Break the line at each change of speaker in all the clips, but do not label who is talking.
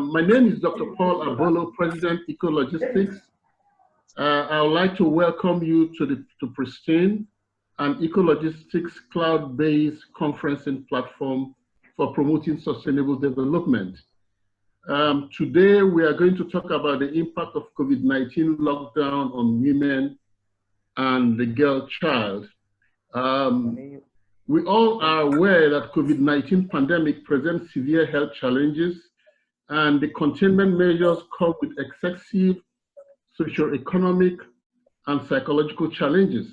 My name is Dr. Paul Abolo, President, Ecologistics. I would like to welcome you to Pristine, an Ecologistics cloud-based conferencing platform for promoting sustainable development. Today, we are going to talk about the impact of COVID-19 lockdown on women and the girl child. We all are aware that COVID-19 pandemic presents severe health challenges, and the containment measures come with excessive socioeconomic and psychological challenges.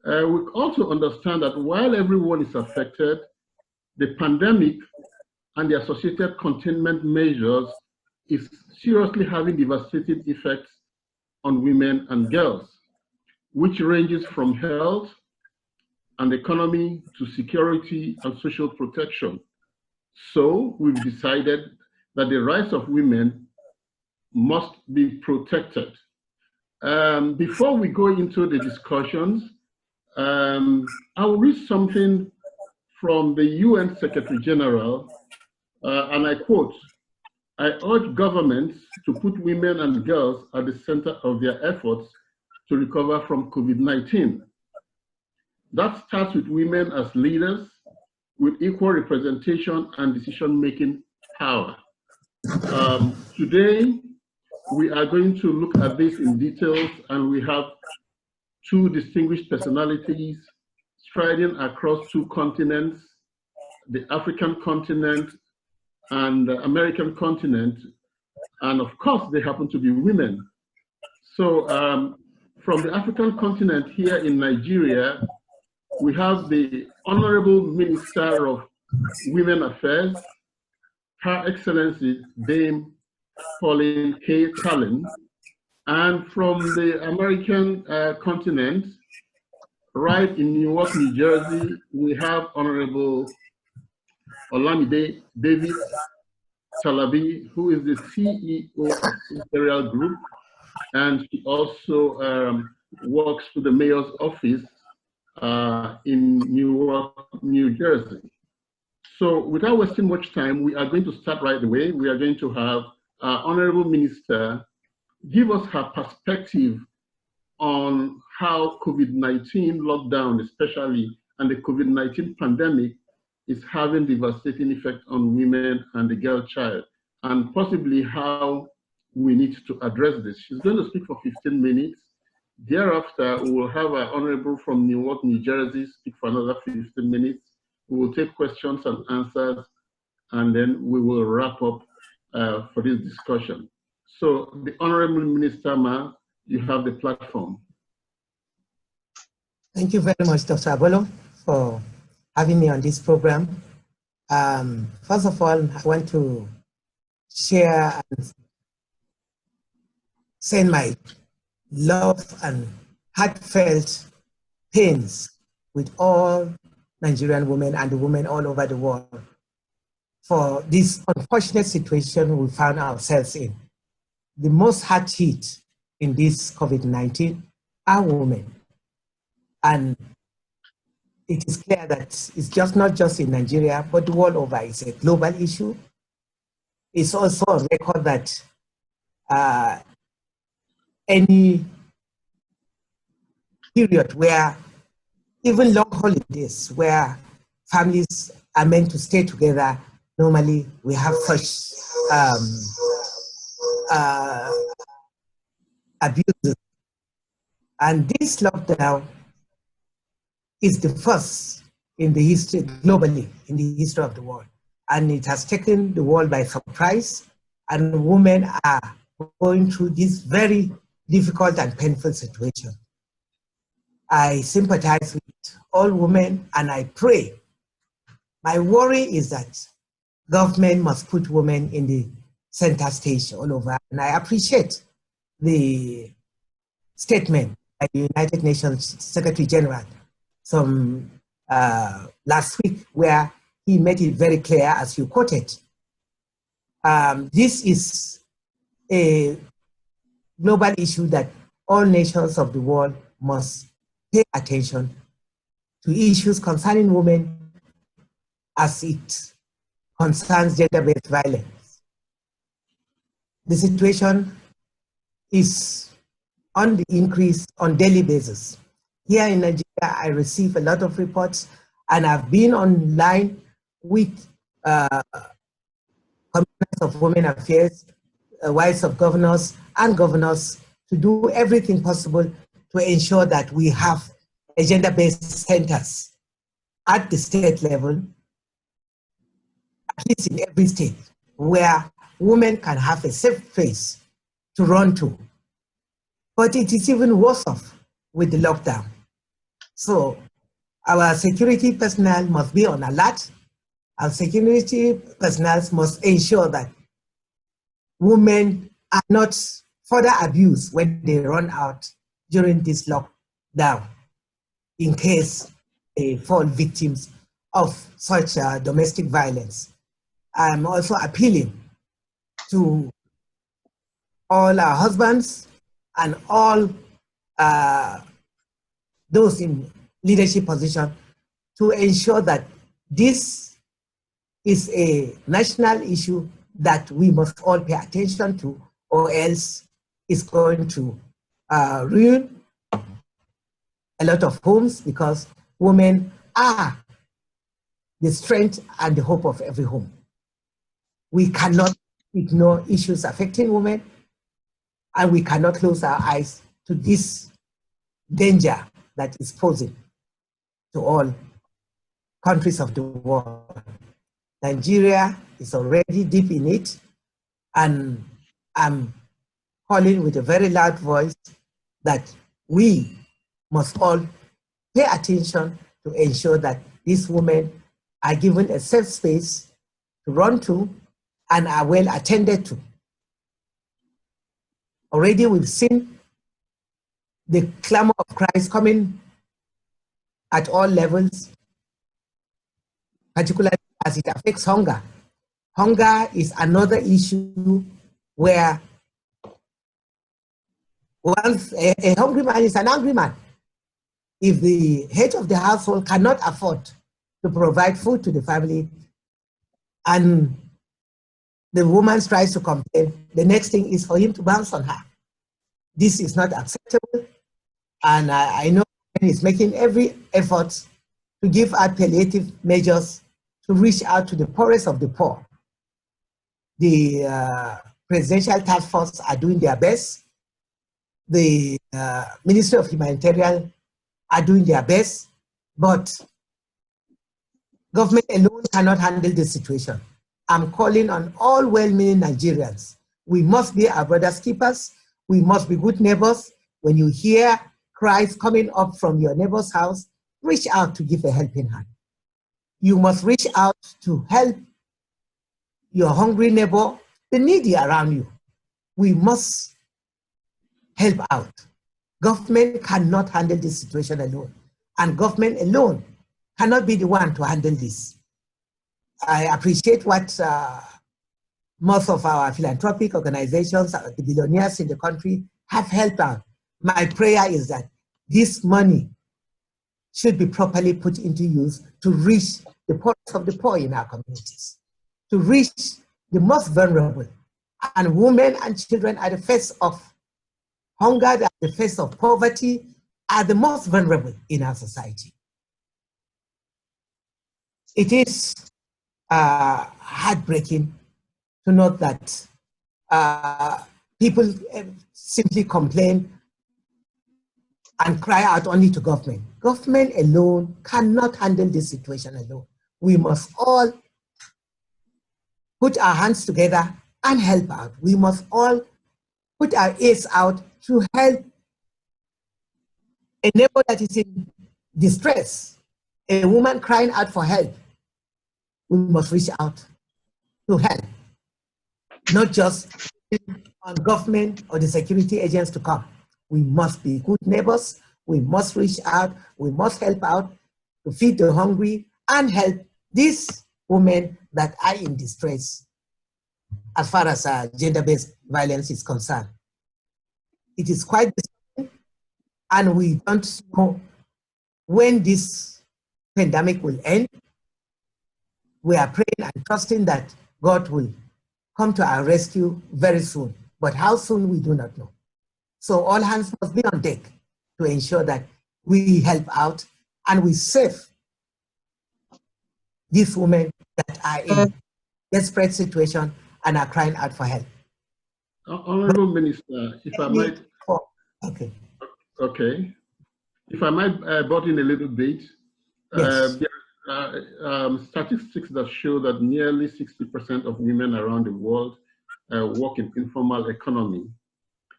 We also understand that while everyone is affected, the pandemic and the associated containment measures is seriously having devastating effects on women and girls, which ranges from health and economy to security and social protection. So we've decided that the rights of women must be protected. Before we go into the discussions, I'll read something from the UN Secretary General, and I quote, "I urge governments to put women and girls at the center of their efforts to recover from COVID-19. That starts with women as leaders with equal representation and decision-making power." Today, we are going to look at this in details, and we have two distinguished personalities striding across two continents, the African continent and the American continent, and of course, they happen to be women. So from the African continent here in Nigeria, we have the Honorable Minister of Women Affairs, Her Excellency Dame Paullen Tallen. And from the American continent, right in Newark, New Jersey, we have Honorable Olamide Davies-Talabi, who is the CEO of Imperial Group, and she also works for the mayor's office in Newark, New Jersey. So without wasting much time, we are going to start right away. We are going to have our Honorable Minister give us her perspective on how COVID-19 lockdown, especially, and the COVID-19 pandemic is having devastating effect on women and the girl child, and possibly how we need to address this. She's going to speak for 15 minutes. Thereafter, we will have our Honorable from Newark, New Jersey speak for another 15 minutes. We will take questions and answers, and then we will wrap up for this discussion. So, the Honorable Minister, Ma, you have the platform.
Thank you very much, Dr. Abolo, for having me on this program. First of all, I want to share and send my love and heartfelt pains with all Nigerian women and the women all over the world for this unfortunate situation we found ourselves in. The most hard hit in this COVID-19 are women. And it is clear that it's just not just in Nigeria, but the world over. It's a global issue. It's also a record that any period where, even long holidays, where families are meant to stay together, normally we have such abuses. And this lockdown is the first in the history, globally, in the history of the world. And it has taken the world by surprise, and women are going through this very difficult and painful situation. I sympathize with all women, and I pray. My worry is that government must put women in the center stage all over. And I appreciate the statement by the United Nations Secretary General last week, where he made it very clear, as you quoted. This is a global issue that all nations of the world must pay attention to issues concerning women as it concerns gender-based violence. the situation is on the increase on daily basis. Here in Nigeria, I receive a lot of reports, and I've been online with commissioners of women affairs, wives of governors, and governors to do everything possible to ensure that we have gender-based centers at the state level, at least in every state, where women can have a safe place to run to. But it is even worse off with the lockdown. So our security personnel must be on alert. Our security personnel must ensure that women are not further abused when they run out during this lockdown, in case they fall victims of such domestic violence. I'm also appealing to all our husbands and all those in leadership position to ensure that this is a national issue that we must all pay attention to, or else it's going to ruin a lot of homes, because women are the strength and the hope of every home. We cannot ignore issues affecting women, and we cannot close our eyes to this danger that is posing to all countries of the world. Nigeria is already deep in it, and I'm calling with a very loud voice that we must all pay attention to ensure that these women are given a safe space to run to and are well attended to. Already we've seen the clamor of cries coming at all levels, particularly as it affects hunger. Hunger is another issue where once a hungry man is an angry man. If the head of the household cannot afford to provide food to the family, and the woman tries to complain, the next thing is for him to bounce on her. This is not acceptable, and I know he's making every effort to give out palliative measures to reach out to the poorest of the poor. The Presidential Task Force are doing their best. The Ministry of Humanitarian are doing their best, but government alone cannot handle this situation. I'm calling on all well-meaning Nigerians. We must be our brother's keepers. We must be good neighbors. When you hear cries coming up from your neighbor's house, reach out to give a helping hand. You must reach out to help your hungry neighbor, the needy around you. We must help out. Government cannot handle this situation alone, and government alone cannot be the one to handle this. I appreciate what most of our philanthropic organizations, the billionaires in the country, have helped out. My prayer is that this money should be properly put into use to reach the poorest of the poor in our communities, to reach the most vulnerable. And women and children are the face of hunger, at the face of poverty, are the most vulnerable in our society. It is heartbreaking to note that people simply complain and cry out only to government. Government alone cannot handle this situation alone. We must all put our hands together and help out. We must all put our ears out to help a neighbor that is in distress, a woman crying out for help. We must reach out to help, not just on government or the security agents to come. We must be good neighbors. We must reach out. We must help out to feed the hungry and help these women that are in distress as far as gender-based violence is concerned. It is quite disturbing, and we don't know when this pandemic will end. We are praying and trusting that God will come to our rescue very soon. But how soon, we do not know. So all hands must be on deck to ensure that we help out and we save these women that are in desperate situation and are crying out for help.
Honorable Minister, if I might.
Okay.
Okay. If I might butt in a little bit,
Yes.
there are statistics that show that nearly 60% of women around the world work in informal economy,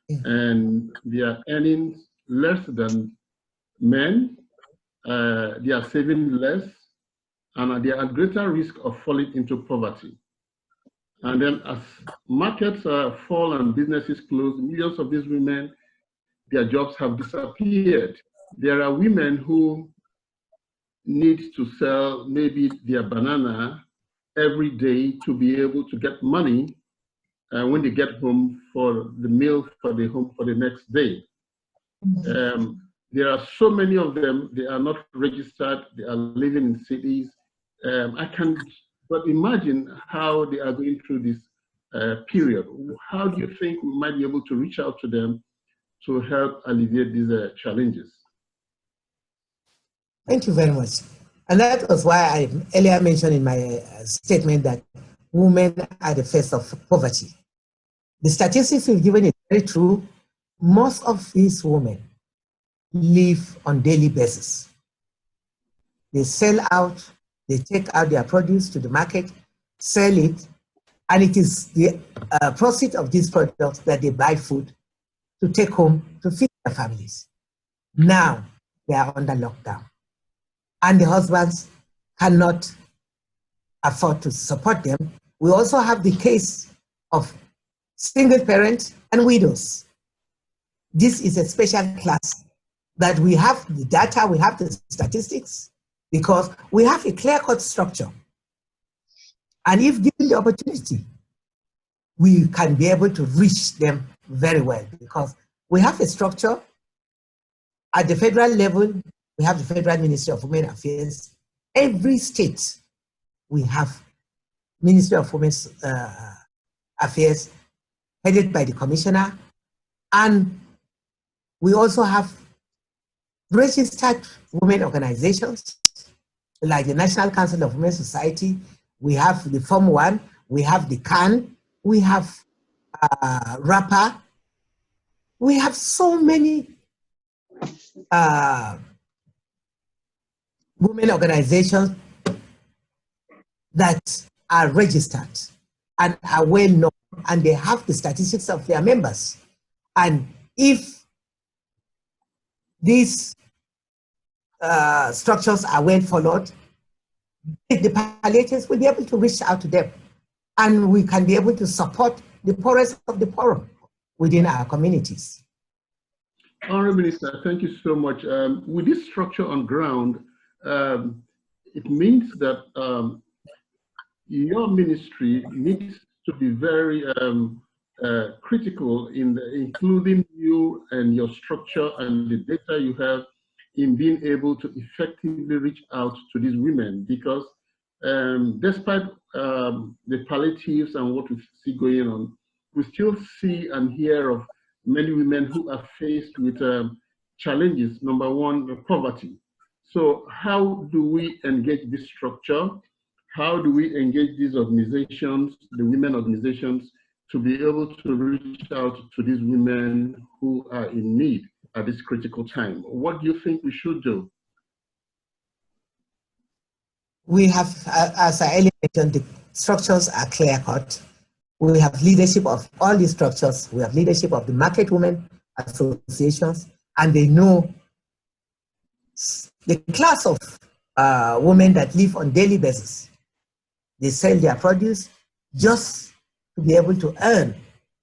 and they are earning less than men, they are saving less, and they are at greater risk of falling into poverty. And then as markets fall and businesses close, millions of these women, their jobs have disappeared. There are women who need to sell maybe their banana every day to be able to get money when they get home for the meal for the home for the next day. There are so many of them, they are not registered, they are living in cities. I can but imagine how they are going through this period. How do you think we might be able to reach out to them to help alleviate these challenges?
Thank you very much. And that was why I earlier mentioned in my statement that women are the face of poverty. The statistics we've given is very true. Most of these women live on daily basis. They sell out, they take out their produce to the market, sell it, and it is the proceeds of these products that they buy food to take home to feed their families. Now they are under lockdown, and the husbands cannot afford to support them. We also have the case of single parents and widows. This is a special class that we have the data, we have the statistics, because we have a clear-cut structure. And if given the opportunity, we can be able to reach them very well, because we have a structure at the federal level. We have the Federal Ministry of Women Affairs. Every state, we have Ministry of Women's Affairs headed by the commissioner. And we also have registered women organizations like the National Council of Women's Society. We have the Form 1, we have the CAN, we have RAPA. We have so many women organizations that are registered and are well known, and they have the statistics of their members. And if these structures are well followed, the palliatives will be able to reach out to them, and we can be able to support the poorest of the poor within our communities.
Honorable Minister, thank you so much. With this structure on ground, it means that your ministry needs to be very critical in including you and your structure and the data you have in being able to effectively reach out to these women, because despite the palliatives and what we see going on, we still see and hear of many women who are faced with challenges. Number one, poverty. So how do we engage this structure? How do we engage these organizations, the women organizations, to be able to reach out to these women who are in need at this critical time? What do you think we should do?
We have, as I earlier mentioned, the structures are clear-cut. We have leadership of all these structures. We have leadership of the market women associations, and they know the class of women that live on daily basis. They sell their produce just to be able to earn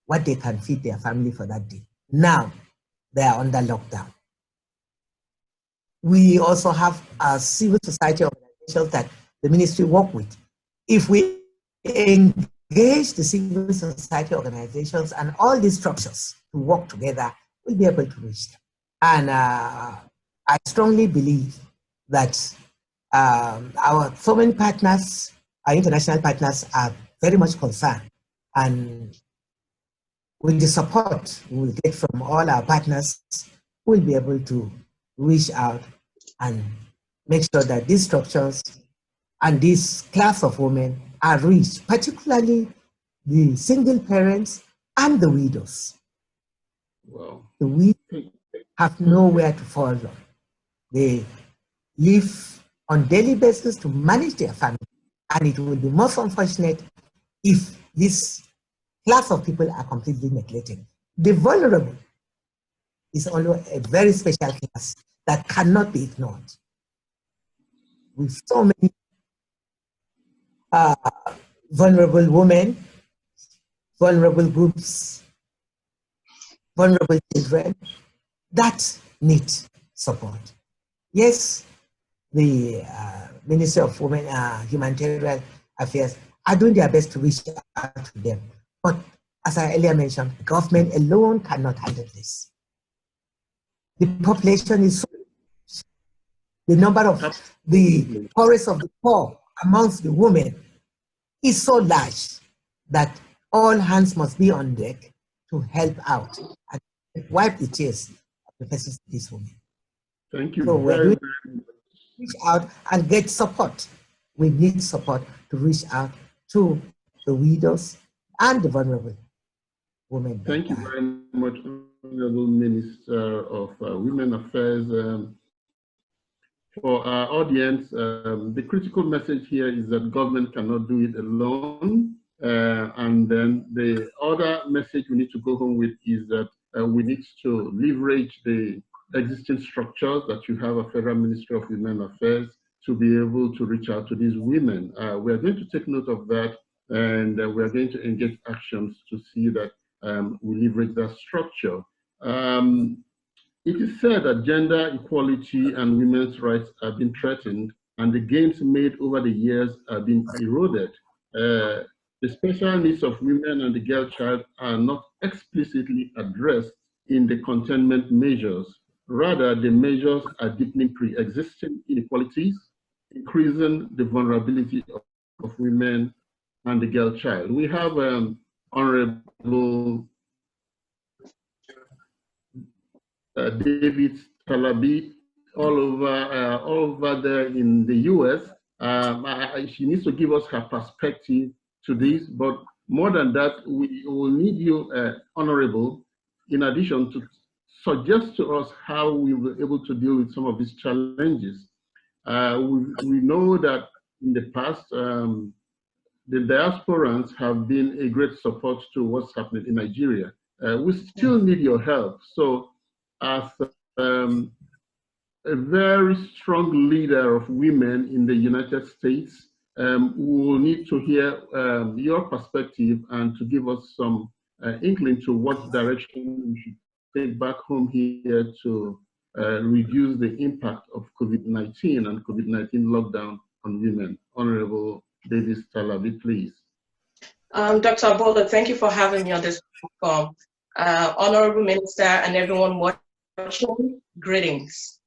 what they can feed their family for that day. Now, they are under lockdown. We also have civil society organizations that the ministry work with. If we engage the civil society organizations and all these structures to work together, we'll be able to reach them. And I strongly believe that our foreign partners, our international partners, are very much concerned And with the support we will get from all our partners, we'll be able to reach out and make sure that these structures and this class of women are reached, particularly the single parents and the widows.
Wow.
The widows have nowhere to fall on. They live on daily basis to manage their family, and it will be most unfortunate if this class of people are completely neglected. The vulnerable is only a very special class that cannot be ignored. With so many vulnerable women, vulnerable groups, vulnerable children that need support. Yes, the Ministry of Women Humanitarian Affairs are doing their best to reach out to them. But as I earlier mentioned, government alone cannot handle this. The population is so large. The number of the poorest of the poor amongst the women is so large that all hands must be on deck to help out and wipe the tears of the faces of these women.
Thank you
So
very much.
Reach out and get support. We need support to reach out to the widows and the vulnerable women.
Thank you very much, Honorable Minister of Women Affairs. For our audience, the critical message here is that government cannot do it alone. And then the other message we need to go home with is that we need to leverage the existing structures that you have a Federal Ministry of Women Affairs to be able to reach out to these women. We are going to take note of that, and we are going to engage actions to see that we leverage that structure. It is said that gender equality and women's rights have been threatened, and the gains made over the years have been eroded. The special needs of women and the girl child are not explicitly addressed in the containment measures. Rather, the measures are deepening pre-existing inequalities, increasing the vulnerability of women and the girl child. We have Honorable Davies-Talabi all over there in the US. She needs to give us her perspective to this, but more than that, we will need you, Honorable, in addition to suggest to us how we were able to deal with some of these challenges. We know that in the past, the diasporans have been a great support to what's happening in Nigeria. We still need your help. So as a very strong leader of women in the United States, we will need to hear your perspective and to give us some inkling to what direction we should take back home here to reduce the impact of COVID-19 and COVID-19 lockdown on women. Honorable Davies-Talabi, please.
Dr. Abolo, thank you for having me on this platform. Honorable Minister and everyone watching, greetings.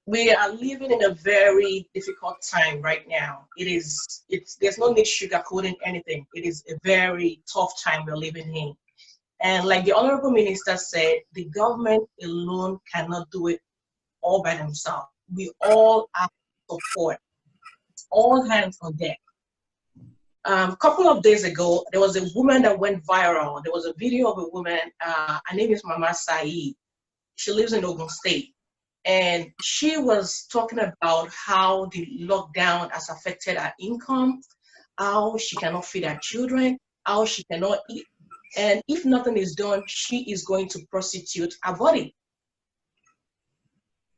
We are living in a very difficult time right now. There's no need sugarcoating anything. It is a very tough time we're living in. And like the Honorable Minister said, the government alone cannot do it all by themselves. We all have support, all hands on deck. A couple of days ago, there was a woman that went viral. There was a video of a woman, her name is Mama Saeed. She lives in Ogun State. And she was talking about how the lockdown has affected her income, how she cannot feed her children, how she cannot eat. And if nothing is done, she is going to prostitute her body.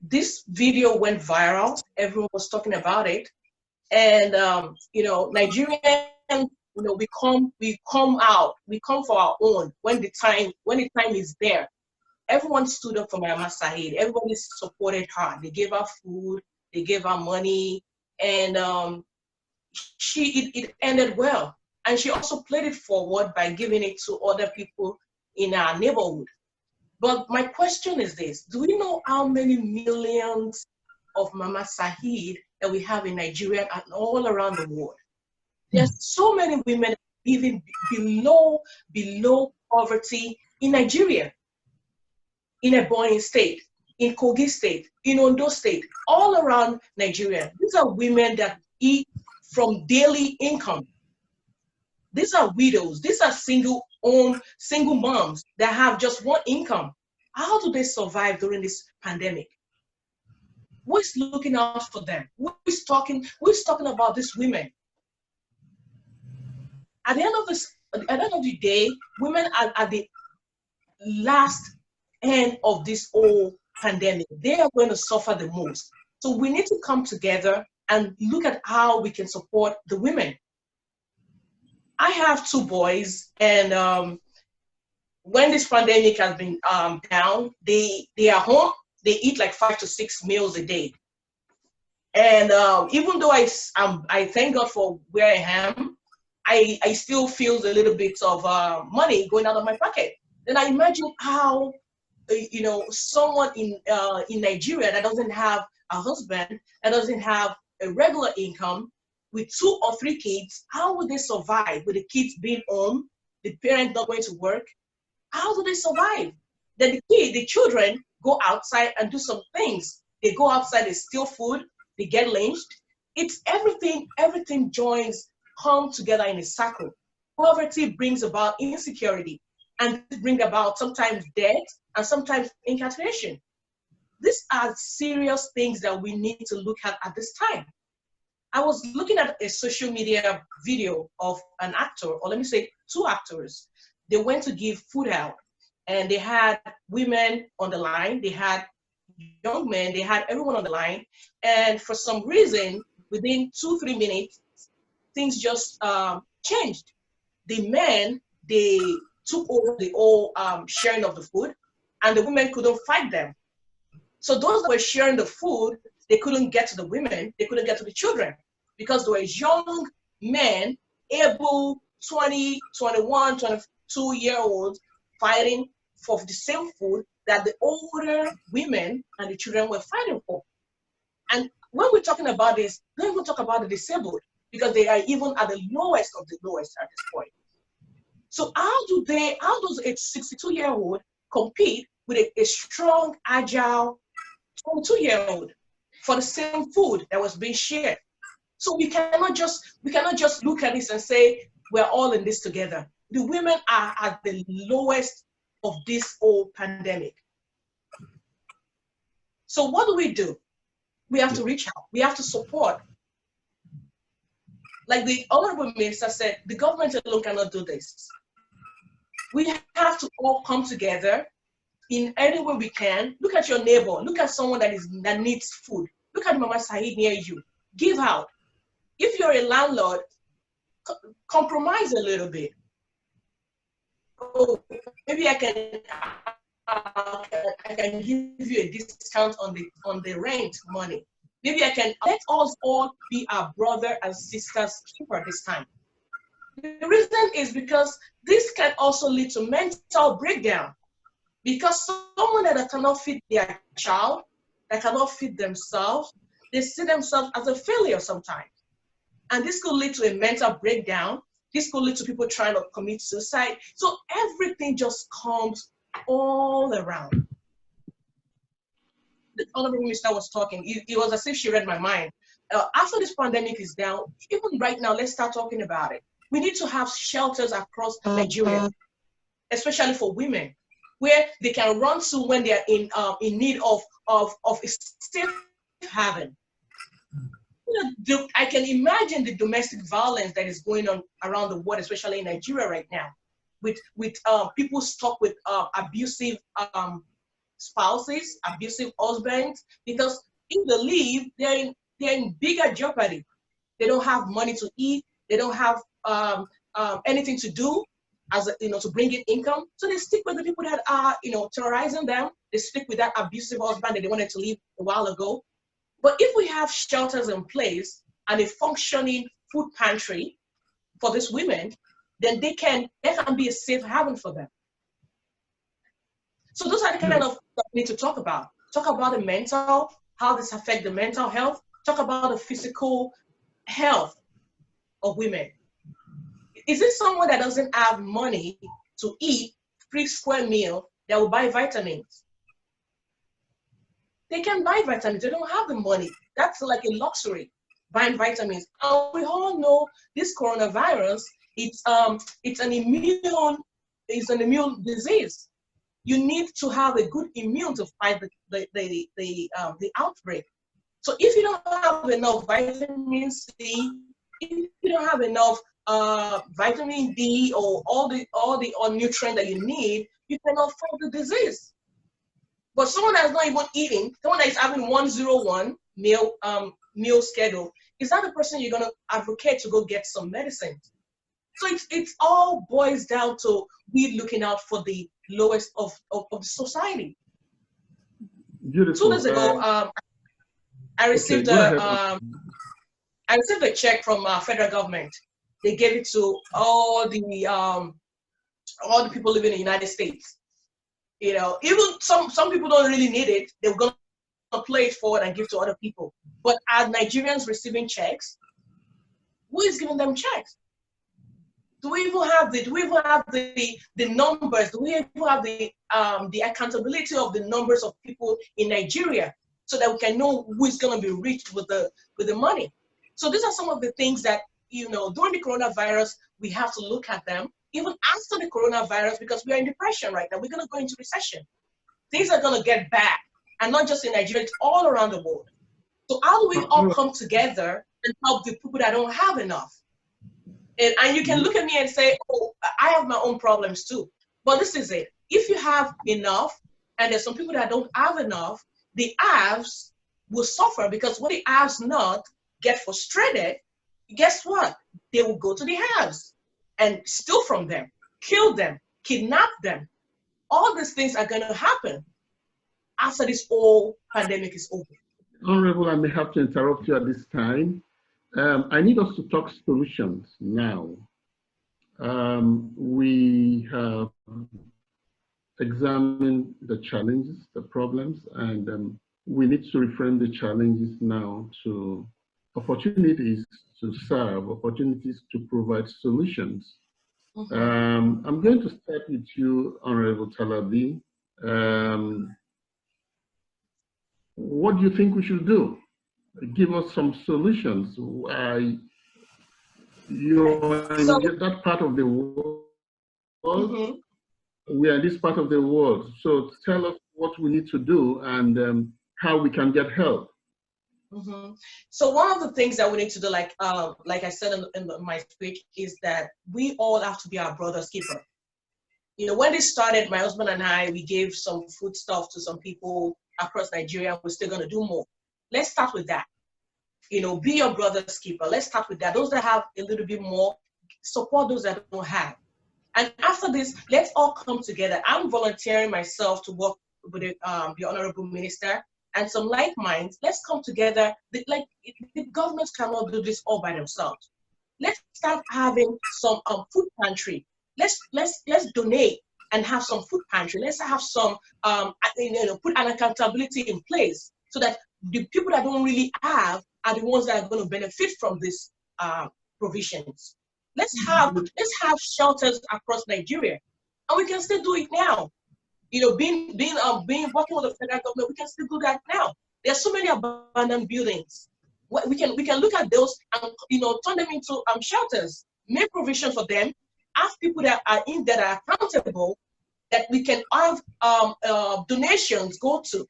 This video went viral. Everyone was talking about it. And, Nigerians, we come out, we come for our own when the time is there. Everyone stood up for Mama Saeed. Everybody supported her. They gave her food, they gave her money, and it ended well. And she also played it forward by giving it to other people in our neighborhood. But my question is this: do we know how many millions of Mama Saeed that we have in Nigeria and all around the world? There's so many women living below poverty in Nigeria, in Ebonyi State, in Kogi State, in Ondo State, all around Nigeria. These are women that eat from daily income. These are widows. These are single moms that have just one income. How do they survive during this pandemic? Who is looking out for them? Who is talking about these women? At the end of the day, women are at the last end of this whole pandemic. They are going to suffer the most. So we need to come together and look at how we can support the women. I have 2 boys, and when this pandemic has been down, they are home. They eat like 5 to 6 meals a day. And even though I thank God for where I am, I still feel a little bit of money going out of my pocket. Then I imagine how, someone in Nigeria that doesn't have a husband, that doesn't have a regular income, with 2 or 3 kids, how would they survive with the kids being home, the parents not going to work? How do they survive? Then the children go outside and do some things. They go outside, they steal food, they get lynched. It's everything joins, come together in a circle. Poverty brings about insecurity, and bring about sometimes death and sometimes incarceration. These are serious things that we need to look at this time. I was looking at a social media video of an actor, or let me say 2 actors. They went to give food out, and they had women on the line, they had young men, they had everyone on the line. And for some reason, within 2-3 minutes, things just changed. The men, they took over the whole sharing of the food, and the women couldn't fight them. So those that were sharing the food, they couldn't get to the women, they couldn't get to the children, because there were young men, able 20, 21, 22-year-olds fighting for the same food that the older women and the children were fighting for. And when we're talking about this, don't even talk about the disabled, because they are even at the lowest of the lowest at this point. So how does a 62-year-old compete with a strong, agile 22-year-old for the same food that was being shared? So we cannot just look at this and say we're all in this together. The women are at the lowest of this whole pandemic. So what do? We have to reach out. We have to support. Like the Honorable Minister said, the government alone cannot do this. We have to all come together in any way we can. Look at your neighbor. Look at someone that needs food. Look at Mama Saeed near you. Give out. If you're a landlord, compromise a little bit. Oh, maybe I can give you a discount on the rent money. Maybe I can. Let us all be our brother and sisters keeper this time. The reason is because this can also lead to mental breakdown. Because someone that cannot feed their child, that cannot feed themselves, they see themselves as a failure sometimes. And this could lead to a mental breakdown. This could lead to people trying to commit suicide. So everything just comes all around. The Honorable Minister was talking. It was as if she read my mind. After this pandemic is down, even right now, let's start talking about it. We need to have shelters across Nigeria, especially for women, where they can run to when they are in need of a safe haven. I can imagine the domestic violence that is going on around the world, especially in Nigeria right now, with people stuck with abusive spouses, abusive husbands, because if they leave, they're in bigger jeopardy. They don't have money to eat. They don't have anything to do to bring in income. So they stick with the people that are terrorizing them. They stick with that abusive husband that they wanted to leave a while ago. But if we have shelters in place and a functioning food pantry for these women, then there can be a safe haven for them. So those are the kind of stuff we need to talk about. Talk about the mental, how this affects the mental health. Talk about the physical health of women. Is it someone that doesn't have money to eat 3 square meal that will buy vitamins? They can buy vitamins. They don't have the money. That's like a luxury, buying vitamins. And we all know this coronavirus, it's an immune disease. You need to have a good immune to fight the outbreak. So if you don't have enough vitamin C, if you don't have enough vitamin D or all the nutrient that you need, you cannot fight the disease. But someone that's not even eating, someone that is having 101 meal schedule, is that the person you're gonna advocate to go get some medicine? So it's all boils down to we looking out for the lowest of the society.
Beautiful.
2 days ago, I received a check from federal government. They gave it to all the people living in the United States. You know, even some people don't really need it. They're gonna play it forward and give to other people. But are Nigerians receiving checks? Who is giving them checks? Do we even have the numbers? Do we even have the accountability of the numbers of people in Nigeria so that we can know who is going to be reached with the money? So these are some of the things that, you know, during the coronavirus, we have to look at them. Even after the coronavirus, because we are in depression right now, we're going to go into recession. Things are going to get bad, and not just in Nigeria, it's all around the world. So how do we all come together and help the people that don't have enough? And you can look at me and say, oh, I have my own problems too. But this is it. If you have enough, and there's some people that don't have enough, the haves will suffer, because when the haves not get frustrated, guess what? They will go to the haves and steal from them, kill them, kidnap them. All these things are going to happen after this whole pandemic is over.
Honorable, I may have to interrupt you at this time. I need us to talk solutions now. We have examined the challenges, the problems, and we need to reframe the challenges now to opportunities to serve, opportunities to provide solutions. I'm going to start with you, Honorable Talabi. What do you think we should do? Give us some solutions. You're in that part of the world. We are in this part of the world. So tell us what we need to do and how we can get help.
So one of the things that we need to do, like I said in my speech, is that we all have to be our brother's keeper. You know, when this started, my husband and I, we gave some food stuff to some people across Nigeria. We're still going to do more. Let's start with that. You know, be your brother's keeper. Let's start with that. Those that have a little bit more, support those that don't have. And after this, let's all come together. I'm volunteering myself to work with the Honorable Minister and some like minds. Let's come together. The governments cannot do this all by themselves. Let's start having some food pantry. Let's donate and have some food pantry. Let's have some put an accountability in place so that the people that don't really have are the ones that are going to benefit from these provisions. Let's have shelters across Nigeria, and we can still do it now. You know, being working with the federal government, we can still do that now. There are so many abandoned buildings. We can look at those and, you know, turn them into shelters. Make provision for them. Have people that are in that are accountable, that we can have donations go to,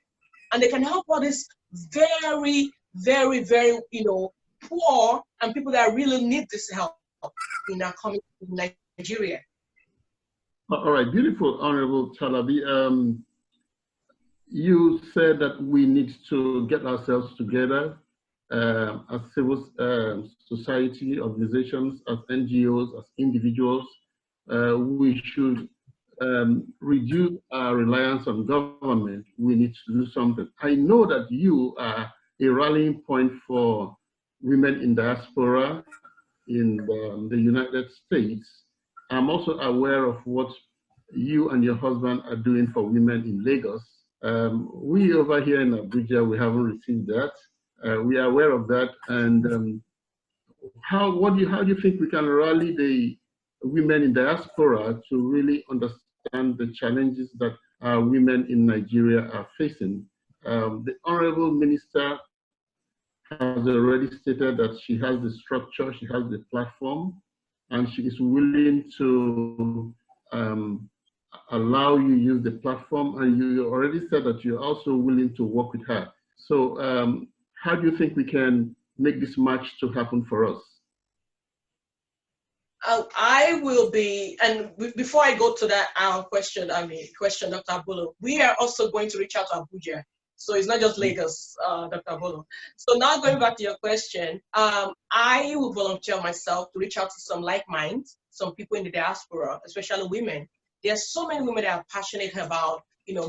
and they can help all these very, very, very, you know, poor and people that really need this help in our community in Nigeria.
All right, beautiful, Honorable Talabi. You said that we need to get ourselves together as civil society organizations, as NGOs, as individuals. We should reduce our reliance on government. We need to do something. I know that you are a rallying point for women in diaspora in the United States. I'm also aware of what you and your husband are doing for women in Lagos. We over here in Abuja, we haven't received that. We are aware of that. And how do you think we can rally women in diaspora to really understand the challenges that women in Nigeria are facing. The Honorable Minister has already stated that she has the structure, she has the platform, and she is willing to allow you use the platform, and you already said that you're also willing to work with her. So how do you think we can make this match to happen for us?
I will be, and before I go to that question, Dr. Abolo, we are also going to reach out to Abuja. So it's not just Lagos, Dr. Abolo. So now going back to your question, I will volunteer myself to reach out to some like minds, some people in the diaspora, especially women. There's so many women that are passionate about,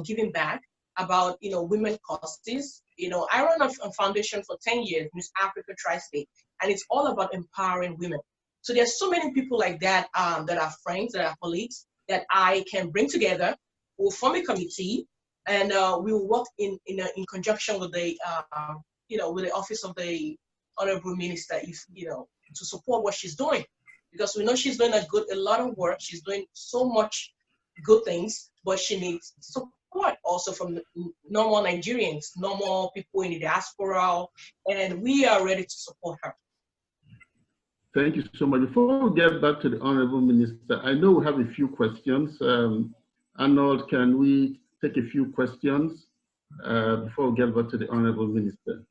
giving back, about, women causes. I run a foundation for 10 years, Miss Africa Tri-State, and it's all about empowering women. So there's so many people like that that are friends, that are colleagues, that I can bring together. We'll form a committee, and we'll work in conjunction with the with the office of the Honorable Minister, to support what she's doing, because we know she's doing a lot of work. She's doing so much good things, but she needs support also from normal Nigerians, normal people in the diaspora, and we are ready to support her.
Thank you so much. Before we get back to the Honorable Minister, I know we have a few questions. Arnold, can we take a few questions before we get back to the Honorable Minister?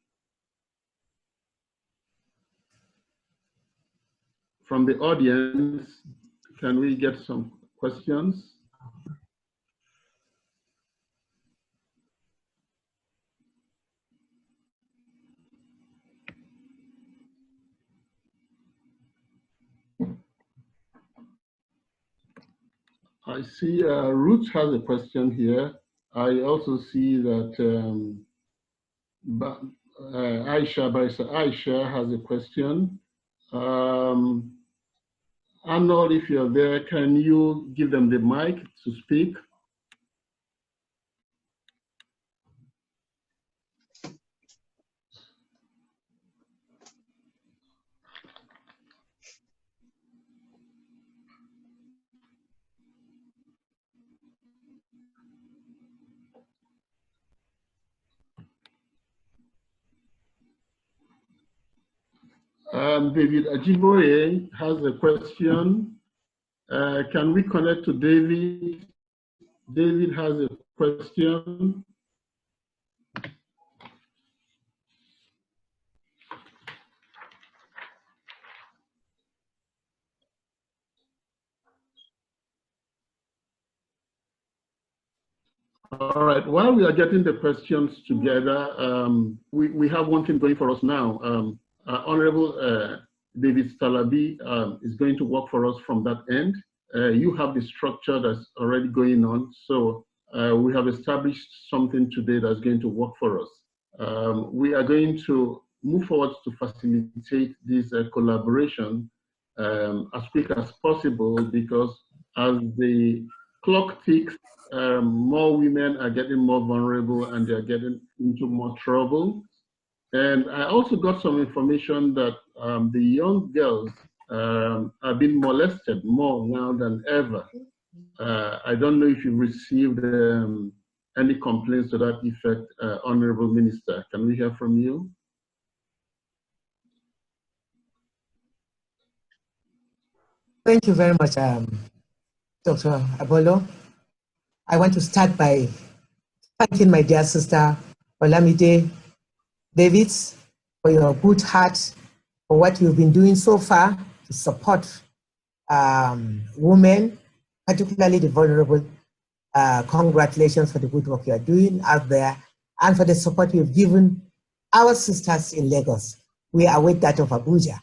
From the audience, can we get some questions? I see Ruth has a question here. I also see that Barrister Aisha has a question. Arnold, if you're there, can you give them the mic to speak? David Ajiboye has a question. Can we connect to David? David has a question. All right, while we are getting the questions together, we have one thing going for us now. Honorable Davies-Talabi is going to work for us from that end. You have the structure that's already going on, so we have established something today that's going to work for us. We are going to move forward to facilitate this collaboration as quick as possible, because as the clock ticks, more women are getting more vulnerable and they're getting into more trouble. And I also got some information that the young girls are being molested more now than ever. I don't know if you received any complaints to that effect, Honorable Minister. Can we hear from you?
Thank you very much, Dr. Abolo. I want to start by thanking my dear sister, Olamide Davids, for your good heart, for what you've been doing so far to support women, particularly the vulnerable. Congratulations for the good work you are doing out there and for the support you've given our sisters in Lagos. We await that of Abuja.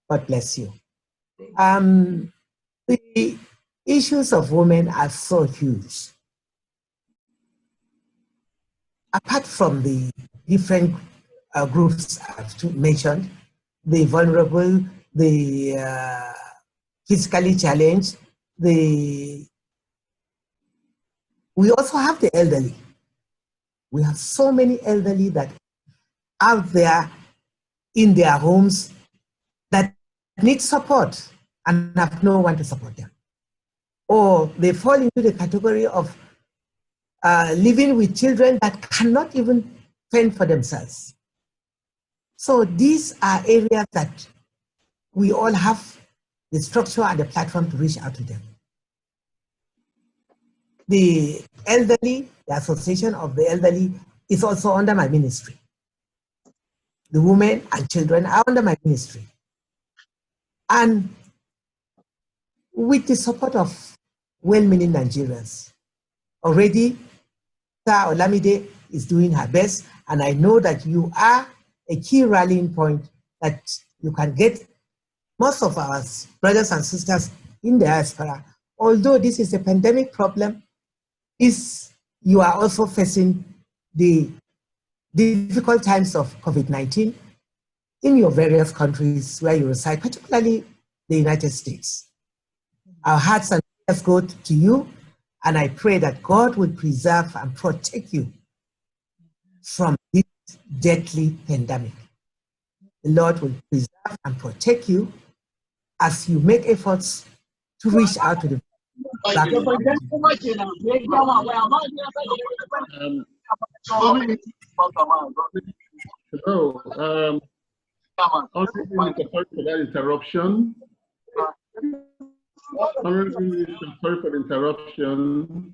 God bless you. The issues of women are so huge. Apart from the different groups I've mentioned, the vulnerable, the physically challenged, we also have the elderly. We have so many elderly that out there in their homes that need support. and have no one to support them. Or they fall into the category of living with children that cannot even fend for themselves. So these are areas that we all have the structure and the platform to reach out to them. The elderly, the Association of the Elderly is also under my ministry. The women and children are under my ministry. And with the support of well-meaning Nigerians, already Olamide is doing her best, and I know that you are a key rallying point that you can get most of our brothers and sisters in the diaspora. Although this is a pandemic problem, you are also facing the difficult times of COVID-19 in your various countries where you reside, particularly the United States. Our hearts and prayers go to you, and I pray that God will preserve and protect you from this deadly pandemic. The Lord will preserve and protect you as you make efforts to reach out to the Black
Hello. Honorable Minister, sorry for that interruption. Honorable Minister, sorry for the interruption.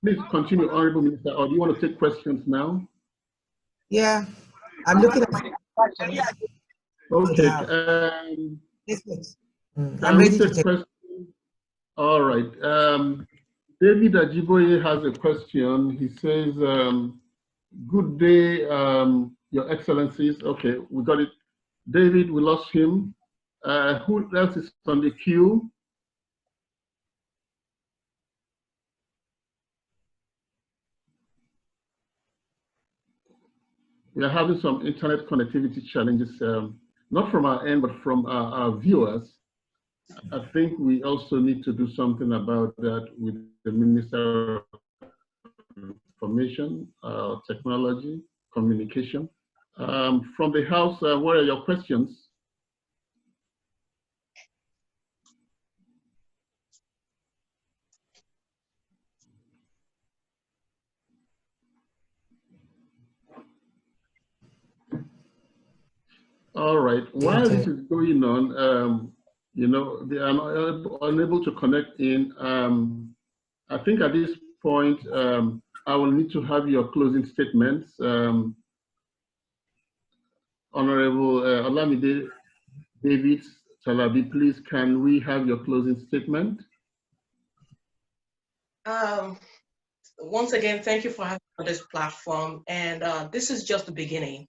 Please continue, Honorable Minister, or do you want to take questions now?
Yeah, I'm looking at.
Okay.
I'm ready to take
questions. All right. David Ajiboye has a question. He says, good day, Your Excellencies. Okay, we got it. David, we lost him. Who else is on the queue? We are having some internet connectivity challenges, not from our end, but from our viewers. I think we also need to do something about that with the Minister of Information, Technology, Communication. From the House, what are your questions? All right. While this is going on, you know, they are unable to connect in. I think at this point, I will need to have your closing statements. Honorable Olamide Davies-Talabi, please, can we have your closing statement?
Once again, thank you for having this platform. And this is just the beginning.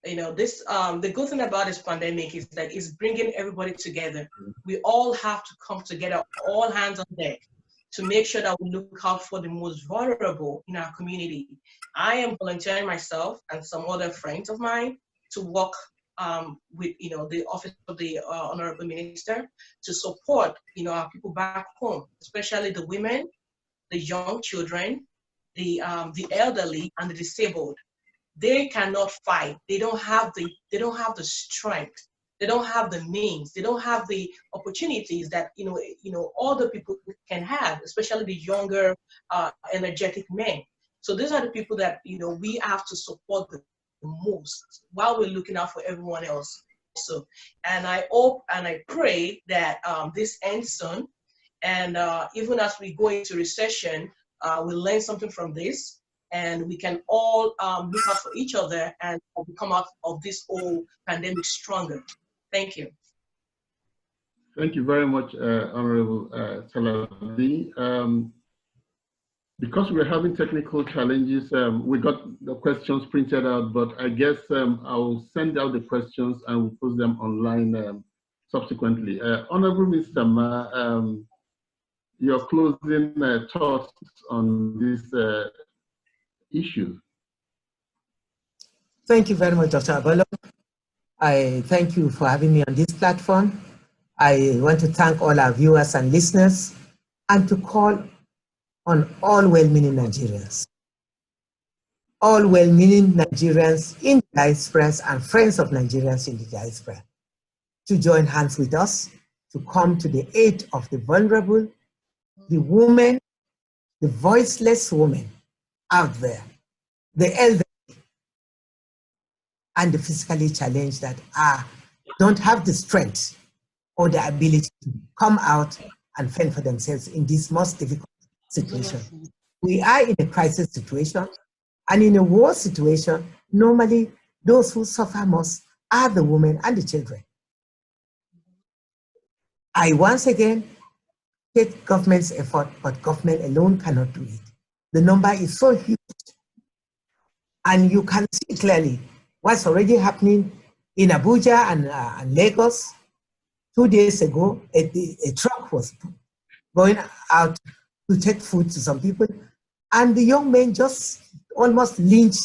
You know, the good thing about this pandemic is that it's bringing everybody together. We all have to come together, all hands on deck, to make sure that we look out for the most vulnerable in our community. I am volunteering myself and some other friends of mine to work with, you know, the Office of the Honorable Minister to support, you know, our people back home, especially the women, the young children, the elderly, and the disabled. They cannot fight. They don't have the strength. They don't have the means. They don't have the opportunities that other people can have, especially the younger, energetic men. So these are the people that we have to support the most while we're looking out for everyone else. So, and I hope and I pray that this ends soon, and even as we go into recession, we'll learn something from this. And we can all look out for each other and come out of this whole pandemic stronger. Thank you.
Thank you very much, Honorable Talabi. Because we're having technical challenges, we got the questions printed out, but I guess I'll send out the questions and we'll post them online subsequently. Honorable Mr. Ma, your closing thoughts on this issue.
Thank you very much, Dr. Abolo. I thank you for having me on this platform. I want to thank all our viewers and listeners and to call on all well-meaning Nigerians. All well-meaning Nigerians in the diaspora and friends of Nigerians in the diaspora. to join hands with us to come to the aid of the vulnerable, the women, the voiceless women out there, the elderly, and the physically challenged that don't have the strength or the ability to come out and fend for themselves in this most difficult situation. We are in a crisis situation, and in a war situation, normally those who suffer most are the women and the children. I once again take government's effort, but government alone cannot do it. The number is so huge, and you can see clearly what's already happening in Abuja and Lagos. 2 days ago, a truck was going out to take food to some people, and the young men just almost lynched